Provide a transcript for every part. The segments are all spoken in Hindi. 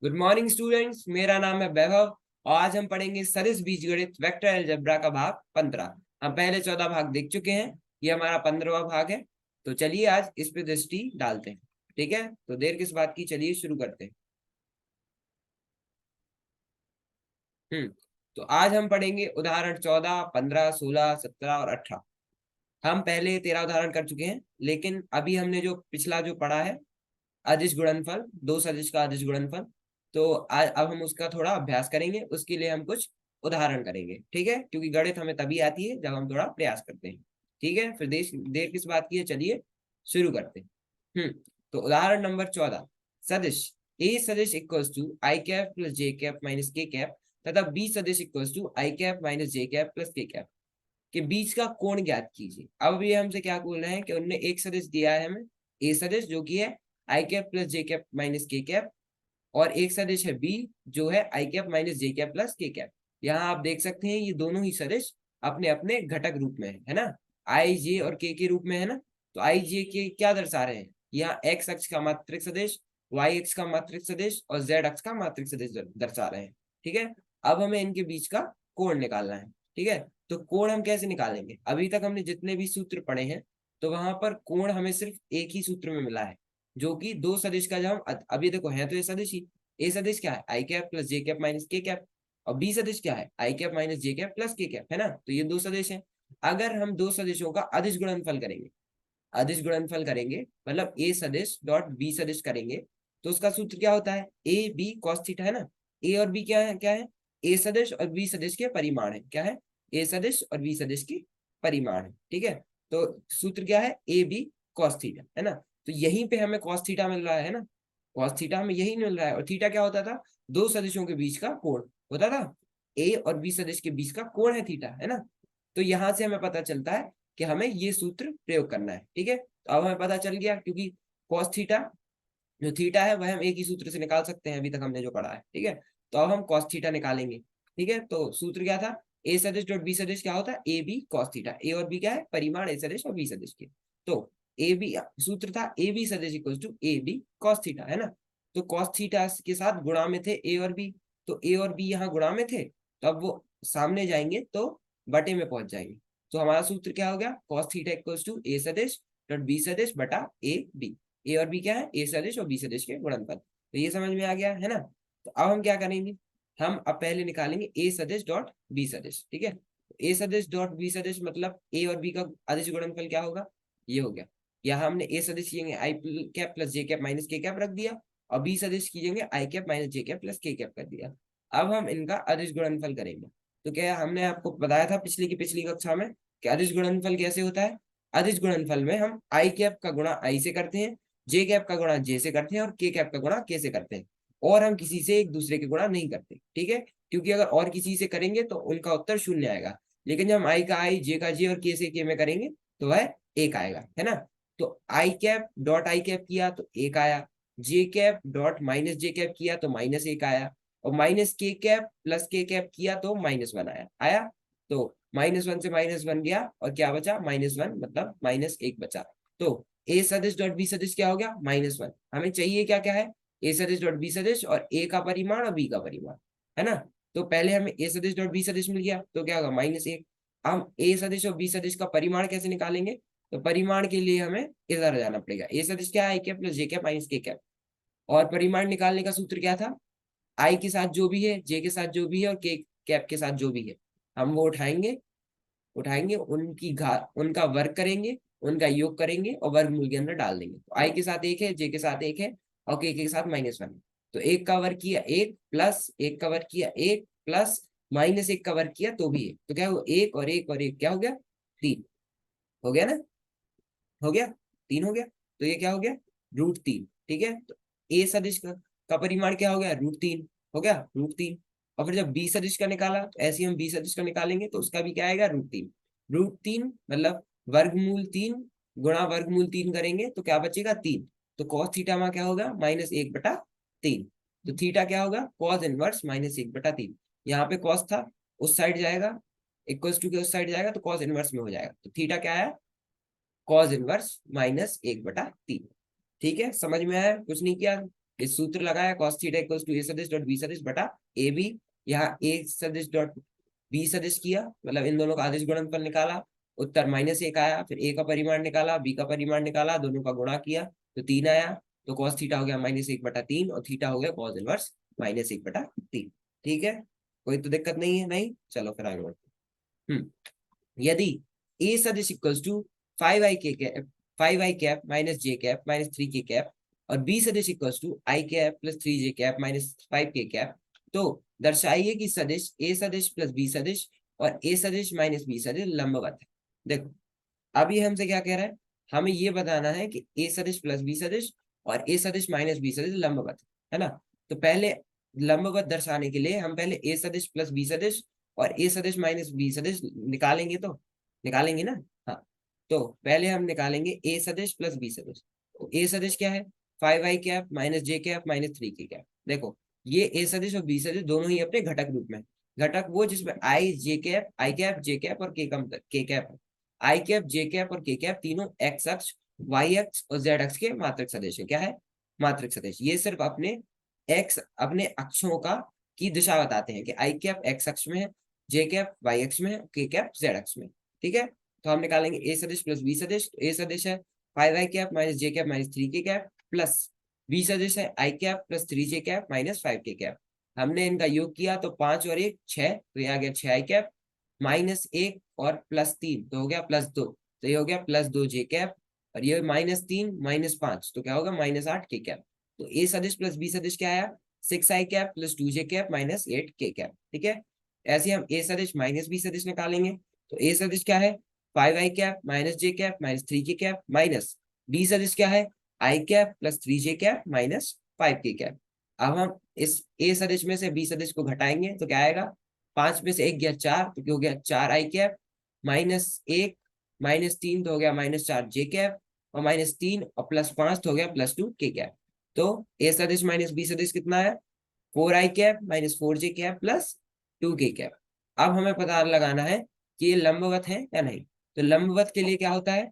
गुड मॉर्निंग स्टूडेंट्स, मेरा नाम है वैभव और आज हम पढ़ेंगे सदिश बीजगणित वेक्टर अलजेब्रा का भाग 15। हम पहले 14 भाग देख चुके हैं। ये हमारा 15वां भाग है। तो चलिए आज इस पे दृष्टि डालते हैं। ठीक है, तो देर किस बात की, चलिए शुरू करते हैं। हम्म तो आज हम पढ़ेंगे उदाहरण 14, 15, 16, 17 और 18। हम पहले 13 उदाहरण कर चुके हैं, लेकिन अभी हमने जो पिछला जो पढ़ा है, अदिश गुणनफल, दो सदिश का अदिश गुणनफल, तो अब हम उसका थोड़ा अभ्यास करेंगे। उसके लिए हम कुछ उदाहरण करेंगे, ठीक है, क्योंकि गणित हमें तभी आती है जब हम थोड़ा प्रयास करते हैं। ठीक है, फिर देर किस बात की है, चलिए शुरू करते हैं। हम्म तो उदाहरण नंबर 14। सदिश ए सदिश equals to i cap plus j cap minus k cap तथा बी सदिश equals to i cap minus J cap plus के कैप के बीच का कोण ज्ञात कीजिए। अब ये हमसे क्या बोल रहे हैं कि उन्होंने एक सदिश दिया है हमें, ए सदिश, जो कि है I cap plus j cap minus k cap, और एक सदिश है बी, जो है I cap minus J cap plus के कैप। यहाँ आप देख सकते हैं ये दोनों ही सदिश अपने अपने घटक रूप में है ना, आई जे और के रूप में है ना। तो आई जे के क्या दर्शा रहे हैं, यहाँ एक्स अक्ष का मात्रिक सदिश, वाई अक्ष का मात्रिक सदिश और जेड अक्ष का मात्रिक सदिश दर्शा रहे हैं। ठीक है, अब हमें इनके बीच का कोण निकालना है। ठीक है, तो कोण हम कैसे निकालेंगे, अभी तक हमने जितने भी सूत्र पढ़े हैं, तो वहां पर कोण हमें सिर्फ एक ही सूत्र में मिला है, जो कि दो सदिश का, जब हम अभी देखो है तो ये सदिश ही। ए सदिश क्या है, I cap plus j cap minus k cap, और बी सदिश क्या है, I cap minus J cap plus के कैप, है ना। तो ये दो सदिश है। अगर हम दो सदिशों का अदिश गुणनफल करेंगे, अदिश गुणनफल करेंगे मतलब ए सदिश डॉट बी सदिश करेंगे, तो उसका सूत्र क्या होता है, ए बी कॉस थीटा, है ना। ए और बी क्या है, ए सदिश और बी सदिश के परिमाण है, क्या है, ए सदिश और बी सदिश की परिमाण है। ठीक है, तो सूत्र क्या है, ए बी कॉस थीटा, है ना। तो यहीं पे हमें कॉस थीटा मिल रहा है ना, कॉस थीटा हमें यही मिल रहा है। और थीटा क्या होता था, दो सदिशों के बीच का कोण होता था, ए और बी सदिश के बीच का कोण है थीटा, है ना। तो यहां से हमें पता चलता है कि हमें ये सूत्र प्रयोग करना है। ठीक है, तो अब हमें पता चल गया, क्योंकि cos थीटा, जो थीटा है वह हम एक ही सूत्र से निकाल सकते हैं, अभी तक हमने जो पढ़ा है। ठीक है, तो अब हम cos थीटा निकालेंगे। ठीक है, तो सूत्र क्या था, ए सदिश डॉट बी सदिश क्या होता है, ए बी cos थीटा। ए और बी क्या है, परिमाण ए सदिश और बी सदिश के। तो ए बी सूत्र था, ए बी सदिश equal to A b cos theta, है ना। तो cos थीटा के साथ गुणा में थे ए और बी, तो ए और बी यहाँ गुणा में थे, तो अब वो सामने जाएंगे तो बटे में पहुंच जाएंगे। तो हमारा सूत्र क्या हो गया, cos थीटा इक्वल्स टू ए सदिश डॉट बी सदिश बटा ए बी। ए और बी क्या है, ए सदिश और बी सदिश के गुणनफल। तो ये समझ में आ गया है ना। तो अब हम क्या करेंगे, हम अब पहले निकालेंगे ए सदिश डॉट बी सदिश। ठीक है, ए सदिश डॉट बी सदिश मतलब ए और बी का अदिश गुणनफल क्या होगा, ये हो गया। यहाँ हमने ए सदिश की जगह आई cap plus j cap minus k cap रख दिया, और बी सदिश की जगह आई कैप माइनस जे कैप प्लस के कैप कर दिया। अब हम इनका अदिश गुणनफल करेंगे। तो क्या हमने आपको बताया था पिछली कक्षा में कि अदिश गुणनफल कैसे होता है। अदिश गुणनफल में हम आई कैप का गुणा आई से करते हैं, जे कैप का गुणा जे से करते हैं और के कैप का गुणा के से करते हैं, और हम किसी से एक दूसरे के गुणा नहीं करते। ठीक है, क्योंकि अगर और किसी से करेंगे तो उनका उत्तर शून्य आएगा, लेकिन जब हम आई का आई, जे का जे और के से के में करेंगे तो वह एक आएगा, है ना। तो आई कैप डॉट आई कैप किया तो एक आया, जे कैप डॉट माइनस जे कैप किया तो माइनस एक आया, और माइनस के कैप प्लस के कैप किया तो माइनस वन आया आया। तो माइनस वन से माइनस वन गया और क्या बचा, माइनस वन, मतलब माइनस एक बचा। तो ए सदिश डॉट बी सदिश क्या हो गया, माइनस वन। हमें चाहिए क्या क्या है, ए सदिश डॉट बी सदिश और ए का परिमाण और बी का परिमाण, है ना। तो पहले हमें ए सदिश डॉट बी सदिश मिल गया, तो क्या होगा, माइनस एक। हम ए सदिश और बी सदिश का परिमाण कैसे निकालेंगे, तो परिमाण के लिए हमें इधर जाना पड़ेगा। ए सदिश क्या है, I cap plus j cap minus k cap, और परिमाण निकालने का सूत्र क्या था, आई के साथ जो भी है, जे के साथ जो भी है और के कैप के साथ जो भी है, हम वो उठाएंगे, उनका वर्ग करेंगे, उनका योग करेंगे और वर्गमूल के अंदर डाल देंगे। तो आई के साथ एक है, जे के साथ एक है और के साथ माइनस वन। तो एक का वर्ग किया एक, प्लस एक का वर्ग किया एक, प्लस माइनस एक का वर्ग किया तो भी एक, तो क्या हुआ, एक और एक और एक क्या हो गया, तीन। हो गया ना, हो गया, तीन हो गया। तो ये क्या हो गया, रूट तीन। ठीक है, तो ए सदिश का परिमाण क्या हो गया, रूट तीन। हो गया रूट तीन। और फिर जब बी सदिश का निकाला, तो ऐसे ही हम बी सदिश का निकालेंगे तो उसका भी क्या आएगा, रूट तीन। रूट तीन मतलब वर्गमूल तीन गुणा वर्गमूल तीन करेंगे तो क्या बचेगा, तीन। तो कॉस थीटा में क्या होगा, माइनस एक बटा तीन। तो थीटा क्या होगा, कॉस इनवर्स माइनस एक बटा तीन। यहाँ पे कॉस था, उस साइड जाएगा, इक्वल्स टू के उस साइड जाएगा तो कॉस इनवर्स में हो जाएगा। तो थीटा क्या है, कॉस इनवर्स माइनस एक बटा तीन। ठीक है, समझ में आया, कुछ नहीं किया। इस सूत्र लगाया cos थीटा इक्वल्स टू ए सदिश डॉट बी सदिश बटा ए बी, यहाँ ए सदिश डॉट बी सदिश किया, मतलब इन दोनों का अदिश गुणनफल निकाला, उत्तर -1 आया। फिर ए का परिमाण निकाला, बी का परिमाण निकाला, दोनों का गुणा किया तो 3 आया। तो cos थीटा हो गया -1/3 और थीटा हो गया cos इनवर्स -1/3। ठीक है, कोई तो दिक्कत नहीं है? नहीं, चलो फिर आगे बढ़ते हैं। यदि ए सदिश equals to 5i cap minus J cap minus 3k cap और बी सदिश equals to i cap plus 3j cap minus 5k cap, तो दर्शाइए कि सदिश ए सदिश प्लस बी सदिश और ए सदिश माइनस बी सदिश लंबवत है। देखो, अभी हमसे क्या कह रहा है, हमें ये बताना है कि ए सदिश प्लस बी सदिश और ए सदिश माइनस बी सदिश लंबवत है ना। तो पहले लंबवत दर्शाने के लिए हम पहले ए सदिश प्लस बी सदिश और ए सदिश माइनस बी सदिश निकालेंगे, तो निकालेंगे ना। हाँ, तो पहले हम निकालेंगे ए सदिश प्लस बी सदिश। तो ए सदिश क्या है, 5i कैप माइनस जे कैप माइनस 3k कैप। देखो, ये ए सदिश और बी सदिश दोनों ही अपने घटक रूप में, घटक वो जिसमें आई कैप जे कैप और के कैप है। आई कैप जे कैप और के कैप तीनों एक्स अक्ष वाई अक्ष और जेड अक्ष के मात्रक सदिश है। क्या है, मात्रक सदिश। ये सिर्फ अपने अक्षों का की दिशा बताते हैं कि आई कैप एक्स अक्ष में है, जे कैप वाई अक्ष में है, के कैप जेड अक्ष में। ठीक है, तो हम निकालेंगे ए सदिश प्लस बी सदिश। तो ए सदिश है 5i कैप माइनस जे cap minus 3k cap plus B सदिश है I cap plus 3j cap minus 5k cap. हमने इनका योग किया तो 5 और 1 6, तो ये आ गया 6i कैप -1 और +3 तो हो गया +2, तो ये हो गया +2j कैप। और ये -3 -5 तो क्या होगा -8k कैप। तो ए सदिश प्लस बी सदिश क्या आया, 6i cap plus 2j cap minus 8k cap. ठीक है, ऐसे हम ए सदिश माइनस बी सदिश निकालेंगे। तो ए सदिश क्या है, 5i कैप माइनस जे cap minus 3k cap minus B सदिश क्या है, I cap plus 3j cap minus 5k cap. अब हम इस ए सदिश में से बी सदिश को घटाएंगे तो क्या आएगा, 5 में से 1 गया 4, तो हो गया 4i कैप -1 -3 तो हो गया -4j कैप और -3 और +5 तो हो गया +2k कैप। तो ए सदिश माइनस बी सदिश कितना है, 4i cap -4j cap +2k cap. अब हमें पता लगाना है कि ये लंबवत है या नहीं। तो लंबवत के लिए क्या होता है,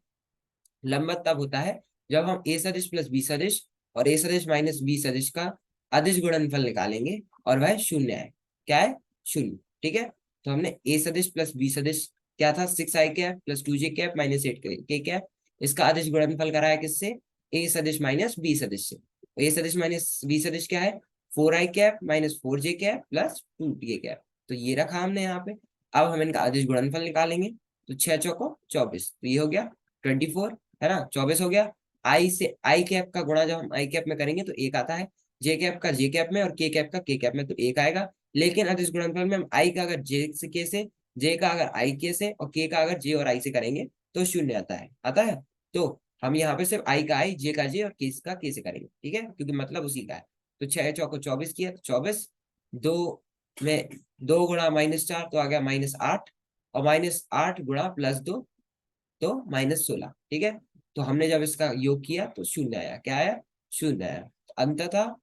लंबवत तब होता है जब हम ए सदिश प्लस बी सदिश और ए सदिश माइनस बी सदिश का अदिश गुणनफल निकालेंगे और वह शून्य है। क्या है, शून्य। ठीक है, तो हमने ए सदिश प्लस बी सदिश क्या था, 6i cap plus 2j cap minus 8k cap, इसका अदिश गुणनफल कराया किससे, ए सदिश माइनस बी सदिश से। तो ए सदिश माइनस बी सदिश क्या है, 4i cap -4j cap plus 2k cap. तो ये रखा हमने यहाँ पे। अब हम इनका अदिश गुणनफल निकालेंगे, तो 6 चौको 24, तो ये हो गया 24, है ना, 24 हो गया। आई से आई कैप का गुणा जब हम आई कैप में करेंगे तो 1 आता है, जे कैप का जे कैप में और के कैप का के कैप में तो 1 आएगा। लेकिन अदिश गुणनफल में हम आई का अगर जे से के से, जे का अगर आई के से और के का अगर जे और आई से करेंगे तो शून्य आता है, आता है। तो हम यहाँ पे सिर्फ आई का आई, जे का जे और के का के से करेंगे। ठीक है, क्योंकि मतलब उसी का है। तो 6 चौको 24 किया तो 24, 2 में 2 गुणा -4 तो आ गया -8 और -8 गुणा +2 तो -16। ठीक है, तो हमने जब इसका योग किया तो शून्य आया। क्या आया, शून्य आया। अंततः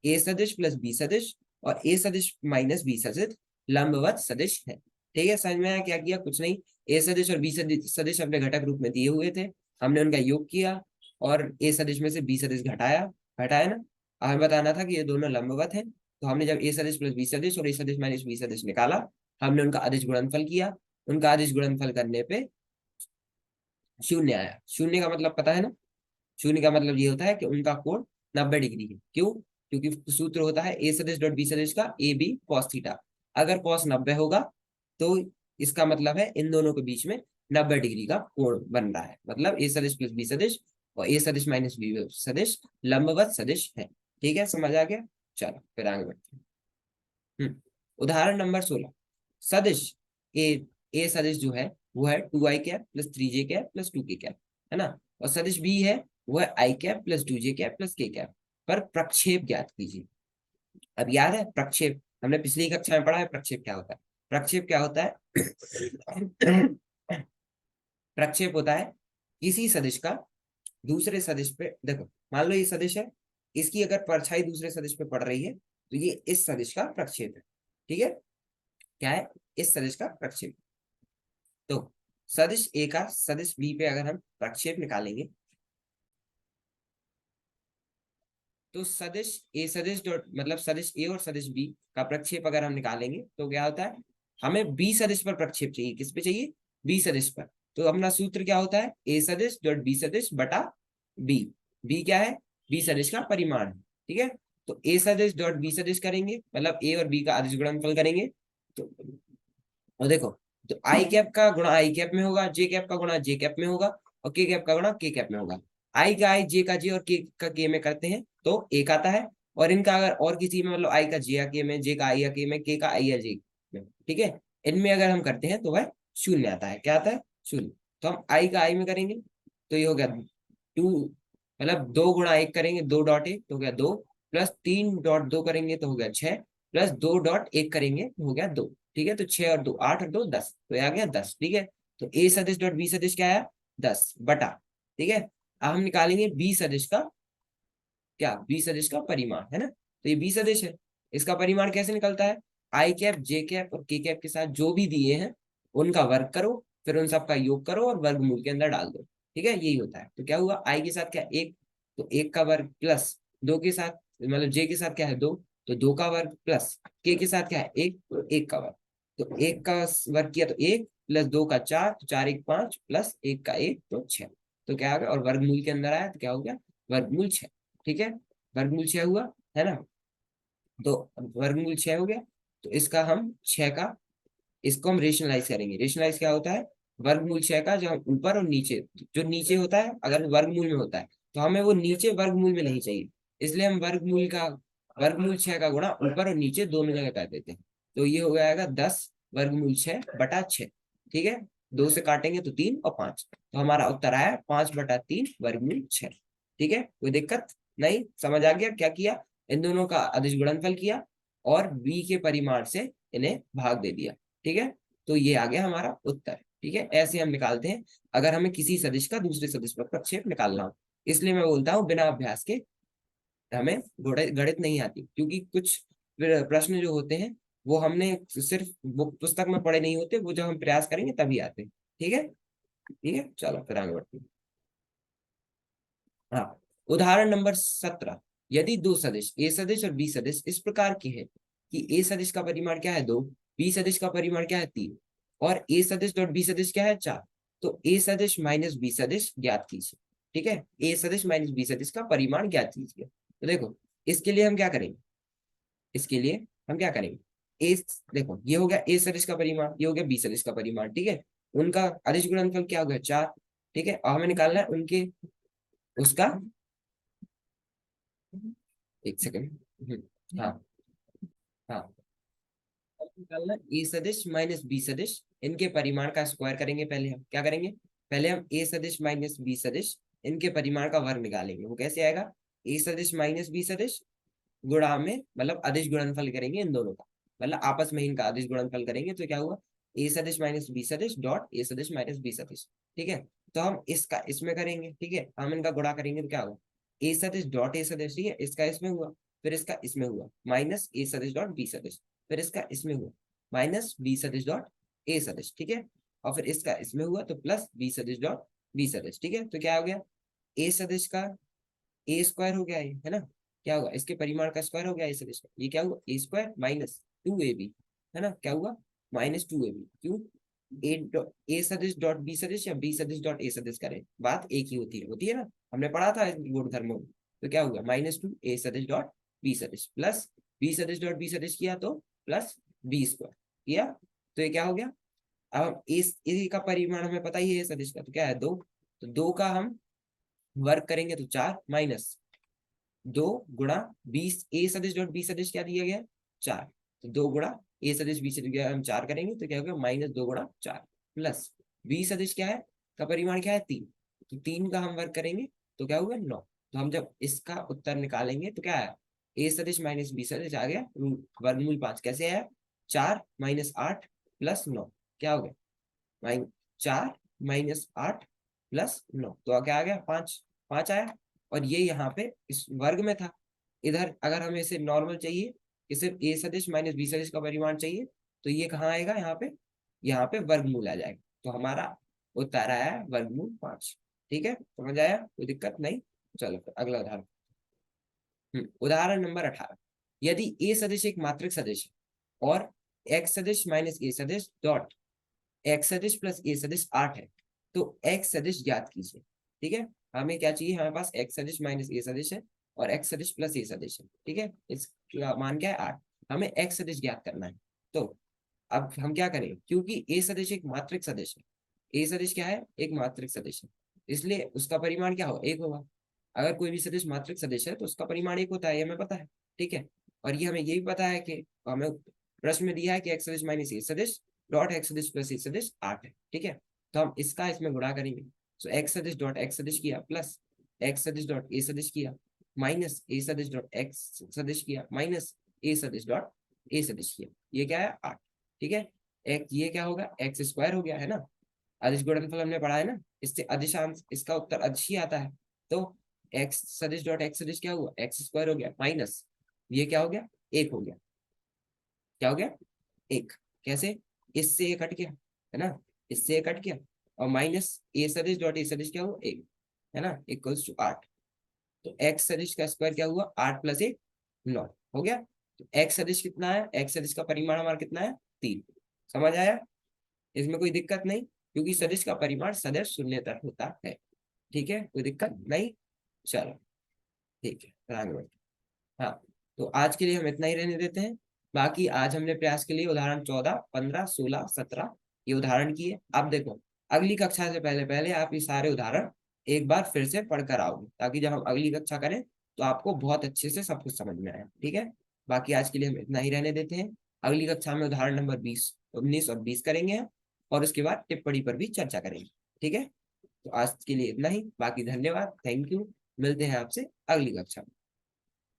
ए सदिश प्लस बी सदिश और ए सदिश माइनस बी सदिश लंबवत सदिश है। ठीक है, समझ में आया क्या किया, कुछ नहीं। ए सदिश और बी सदिश अपने घटक रूप में दिए हुए थे, हमने उनका योग किया और ए सदिश में से बी सदिश घटाया, घटाया ना। हमें बताना था कि ये दोनों लंबवत हैं, तो हमने जब ए सदिश प्लस बी सदिश और ए सदिश माइनस बी सदिश निकाला, हमने उनका अदिश गुणनफल किया। उनका अदिश गुणनफल करने पे शून्य आया। शून्य का मतलब पता है ना, शून्य का मतलब ये होता है कि उनका कोण 90 डिग्री है। क्यों, क्योंकि सूत्र होता है ए सदिश डॉट बी सदिश का ए बी कॉस थीटा। अगर कॉस 90 होगा तो इसका मतलब है इन दोनों के बीच में 90 डिग्री का कोण बन रहा है, मतलब ए सदिश प्लस बी सदिश और ए सदिश माइनस बी सदिश लंबवत सदिश है। ठीक है, समझ आ गया। चलो फिर आगे बढ़ते हैं। उदाहरण नंबर 16, सदिश ए ए सदिश जो है वो है 2i cap plus 3j cap plus 2k cap, है ना। और सदिश बी है वो है I cap plus 2j cap plus के कैप। पर प्रक्षेप ज्ञात कीजिए। अब याद है प्रक्षेप, हमने पिछली कक्षा में पढ़ा है प्रक्षेप क्या होता है। प्रक्षेप क्या होता है, प्रक्षेप होता है किसी सदिश का दूसरे सदिश पे, देखो मान लो ये सदिश है, इसकी अगर परछाई दूसरे सदिश पे पड़ रही है तो ये इस सदिश का प्रक्षेप है। ठीक है, क्या है, इस सदिश का प्रक्षेप। तो सदिश ए का सदिश बी पे अगर हम प्रक्षेप निकालेंगे तो सदिश ए सदिश डॉट मतलब सदिश ए और सदिश बी का प्रक्षेप अगर हम निकालेंगे तो क्या होता है, हमें बी सदिश पर प्रक्षेप चाहिए। किस पे चाहिए? बी सदिश पर। तो अपना सूत्र क्या होता है? ए सदिश डॉट बी सदिश बटा बी। बी क्या है? बी सदिश का परिमाण है। ठीक है, तो ए सदिश डॉट बी सदिश करेंगे, मतलब ए और बी का अदिश गुणनफल करेंगे। तो और देखो, तो आई कैप का गुणा आई कैप में होगा, जे कैप का गुणा जे कैप में होगा, और के कैप का गुणा के कैप में होगा। आई का आई, जे का जे और के का के में करते हैं तो एक आता है। और इनका अगर और किसी में मतलब आई का जे या के में, जे का आई या के में, के का आई या जे में, ठीक है, इनमें अगर हम करते हैं तो वह शून्य आता है। क्या आता है? शून्य। तो हम आई का आई में करेंगे तो ये हो गया टू, मतलब दो गुणा एक करेंगे, दो डॉट एक तो हो गया दो, प्लस तीन डॉट दो करेंगे तो हो गया छह, प्लस दो डॉट एक करेंगे तो हो गया दो। ठीक है, तो छह और दो आठ और दो दस, तो ये आ गया 10। ठीक है, तो ए सदिश डॉट बी सदिश क्या आया? 10 बटा। ठीक है, अब हम निकालेंगे बी सदिश का, क्या बी सदिश का परिमाण है ना, तो ये बी सदिश है। इसका परिमाण कैसे निकलता है? आई कैप जे कैप और के कैप के साथ जो भी दिए हैं उनका वर्ग करो, फिर उन सबका योग करो और वर्गमूल के अंदर डाल दो। ठीक है, यही होता है। तो क्या हुआ, आई के साथ क्या एक, तो एक का वर्ग, प्लस दो के साथ मतलब जे के साथ क्या है दो, तो दो का वर्ग, प्लस के साथ क्या है एक, तो एक का वर्ग। तो एक का वर्ग किया तो एक, प्लस दो का चार, तो चार एक पांच, प्लस एक का एक तो छह। तो क्या आ गया, और वर्गमूल के अंदर आया तो क्या हो गया, वर्गमूल छह। ठीक है, वर्गमूल छह हुआ है ना। तो वर्गमूल छह हो गया, तो इसका हम छह का, इसको हम रेशनलाइज करेंगे। रेशनलाइज क्या होता है? वर्गमूल छह का जो हम ऊपर और नीचे, जो नीचे होता है अगर वर्गमूल में होता है तो हमें वो नीचे वर्गमूल में नहीं चाहिए, इसलिए हम वर्गमूल छह का गुणा ऊपर और नीचे दोनों जगह कर देते हैं। तो ये हो जाएगा 10 वर्गमूल छह बटा छह। ठीक है, दो से काटेंगे तो तीन और पांच, तो हमारा उत्तर आया 5/3 वर्गमूल छह। ठीक है, कोई दिक्कत नहीं? समझ आ गया क्या किया? इन दोनों का अदिश गुणनफल किया और बी के परिमाण से इन्हें भाग दे दिया। ठीक है, तो ये आ गया हमारा उत्तर। ठीक है, ऐसे हम निकालते हैं अगर हमें किसी सदिश का दूसरे सदिश पर प्रक्षेप निकालना हो। इसलिए मैं बोलता हूँ बिना अभ्यास के हमें गणित नहीं आती, क्योंकि कुछ प्रश्न जो होते हैं वो हमने सिर्फ पुस्तक में पढ़े नहीं होते, वो जब हम प्रयास करेंगे तभी आते हैं। ठीक है, ठीक है, चलो फिर आगे बढ़ते हैं। हाँ, उदाहरण नंबर 17। यदि दो सदिश ए सदिश और बी सदिश इस प्रकार के हैं कि ए सदिश का परिमाण क्या है दो, बी सदिश का परिमाण क्या है तीन, और ए सदिश डॉट बी सदिश क्या है चार, तो ए सदिश माइनस बी सदिश ज्ञात कीजिए। ठीक है, ए सदिश माइनस बी सदिश का परिमाण ज्ञात कीजिए। तो देखो, इसके लिए हम क्या करेंगे, इसके लिए हम क्या करेंगे, ए, देखो ये हो गया ए सदिश का परिमाण, ये हो गया बी सदिश का परिमाण। ठीक है, उनका अदिश गुणनफल क्या हो गया चार। ठीक है, और हमें निकालना है उनके उसका, एक सेकंड। हाँ, हाँ, अब निकालना ए सदिश माइनस बी सदिश, इनके परिमाण का स्क्वायर करेंगे। पहले हम क्या करेंगे, पहले हम ए सदिश माइनस बी सदिश इनके परिमाण का वर्ग निकालेंगे। वो कैसे आएगा, ए सदिश माइनस बी सदिश गुणा में मतलब अदिश गुणनफल करेंगे इन दोनों का, मतलब आपस में इनका अदिश गुणनफल करेंगे तो क्या हुआ, ए सदिश माइनस बी सदिश डॉट ए सदिश माइनस बी सदिश। ठीक है, तो हम इसका इसमें करेंगे। ठीक है, हम इनका गुणा करेंगे तो क्या होगा, ए सदिश डॉट ए सदिश, ठीक है, इसका इसमें हुआ, फिर इसका इसमें हुआ, माइनस ए सदिश डॉट बी सदिश, फिर इसका इसमें हुआ, माइनस बी सदिश डॉट ए सदिश। ठीक है, और फिर इसका इसमें हुआ तो प्लस बी सदिश डॉट बी सदिश। ठीक है, तो क्या हो गया, ए सदिश का ए स्क्वायर हो गया ये, है ना, क्या होगा, इसके परिमाण का स्क्वायर हो गया ए सदिश का, ये क्या हुआ A square minus two A B, है ना, क्या हुआ माइनस टू ए बी। क्यों, ए सदिश डॉट बी सदिश या बी सदिश डॉट ए सदिश करें, बात एक ही होती है ना, हमने पढ़ा था गुणधर्मों में। तो क्या हुआ माइनस टू ए सदिश डॉट बी सदिश प्लस बी सदिश डॉट बी सदिश किया तो प्लस बी स्क्वायर किया, तो ये क्या हो गया। अब हम ए का परिमाण हमें पता ही है ए सदिश का, तो क्या है दो, तो दो का हम वर्ग करेंगे तो चार, माइनस दो गुणा बीस ए सदिश डॉट बी सदिश क्या दिया गया चार, तो दो गुणा ए सदिश बी सदिश हम चार करेंगे तो क्या होगा माइनस दो गुणा चार, प्लस बी सदिश क्या है, का परिमाण क्या है तीन, तो तीन का हम वर्ग करेंगे तो क्या होगा नौ। तो हम जब इसका उत्तर निकालेंगे तो क्या है, ए सदिश माइनस बी सदिश आ गया वर्गमूल पांच, कैसे आया, चार माइनस आठ प्लस नौ, क्या हो गया माइन चार माइनस आठ प्लस नौ, तो क्या आ गया पांच, पांच आया। और ये यहाँ पे इस वर्ग में था, इधर अगर हमें इसे नॉर्मल चाहिए कि सिर्फ ए सदिश माइनस बी सदिश का परिमाण चाहिए, तो ये कहाँ आएगा, यहाँ पे वर्गमूल आ जाएगा। तो हमारा उत्तर आया है वर्गमूल पांच। ठीक है, समझ आया, कोई दिक्कत नहीं। चलो फिर अगला उदाहरण। उदाहरण नंबर 18, यदि ए सदिश एक मात्रिक सदिश है और एक्स सदिश माइनस ए सदिश डॉट एक्स सदिश प्लस ए सदिश 8 है, तो एक्स सदिश ज्ञात कीजिए। ठीक है, हमें क्या चाहिए, हमारे पास एक्स सदिश माइनस ए सदिश है और एक्स सदिश प्लस ए सदिश है। ठीक है, इसका मान क्या है 8, हमें एक्स सदिश ज्ञात करना है। तो अब हम क्या करें, क्योंकि ए सदिश एक मात्रिक सदिश है, ए सदिश क्या है, एक मात्रिक सदिश है, इसलिए उसका परिमाण क्या होगा, एक होगा। अगर कोई भी सदिश मात्रिक सदिश है तो उसका परिमाण एक होता है, ये हमें पता है। ठीक है, और ये हमें ये भी पता है कि हमें प्रश्न में दिया है कि एक्स सदिश माइनस ए सदिश डॉट एक्स सदिश प्लस ए सदिश 8 है। ठीक है, तो हम इसका इसमें गुणा करेंगे। तो एक्स सदिश डॉट एक्स सदिश किया प्लस एक्स सदिश डॉट ए सदिश किया माइनस ए सदिश डॉट एक्स सदिश किया माइनस ए सदिश डॉट ए सदिश किया, ये क्या है 8। ठीक है, एक ये क्या होगा, एक्स स्क्वायर हो गया है ना, अदिश गुणनफल हमने पढ़ा है ना, इससे अदिशांश, इसका उत्तर अदिश ही आता है। तो एक्स सदिश डॉट एक्स सदिश क्या हुआ, एक्स स्क्वायर हो गया माइनस ये क्या हो गया, एक हो गया। क्या हो गया, एक। कैसे, इससे एक कट गया है ना, इससे एक कट गया, और माइनस ए सदिश डॉट ए सदिश क्या हुआ, एक, है ना, इक्वल्स टू 8। तो एक्स सदिश का स्क्वायर क्या हुआ, 8 प्लस 1 9 हो गया। तो एक्स सदिश कितना है, एक्स सदिश का परिमाण हमारा कितना है, 3। समझ आया, इसमें कोई दिक्कत नहीं, क्योंकि सदिश का परिमाण सदैव शून्य तक होता है। ठीक है, कोई दिक्कत नहीं। चलो ठीक है, फिर आगे बढ़ते हैं। हाँ, तो आज के लिए हम इतना ही रहने देते हैं। बाकी आज हमने प्रयास के लिए उदाहरण 14 15 16 17 ये उदाहरण किए। अब देखो, अगली कक्षा से पहले पहले आप ये सारे उदाहरण एक बार फिर से पढ़कर आओगे, ताकि जब हम अगली कक्षा करें तो आपको बहुत अच्छे से सब कुछ समझ में आए। ठीक है, बाकी आज के लिए हम इतना ही रहने देते हैं। अगली कक्षा में उदाहरण नंबर 20 19 और 20 करेंगे हम, और उसके बाद टिप्पणी पर भी चर्चा करेंगे। ठीक है, तो आज के लिए इतना ही, बाकी धन्यवाद, थैंक यू, मिलते हैं आपसे अगली कक्षा में।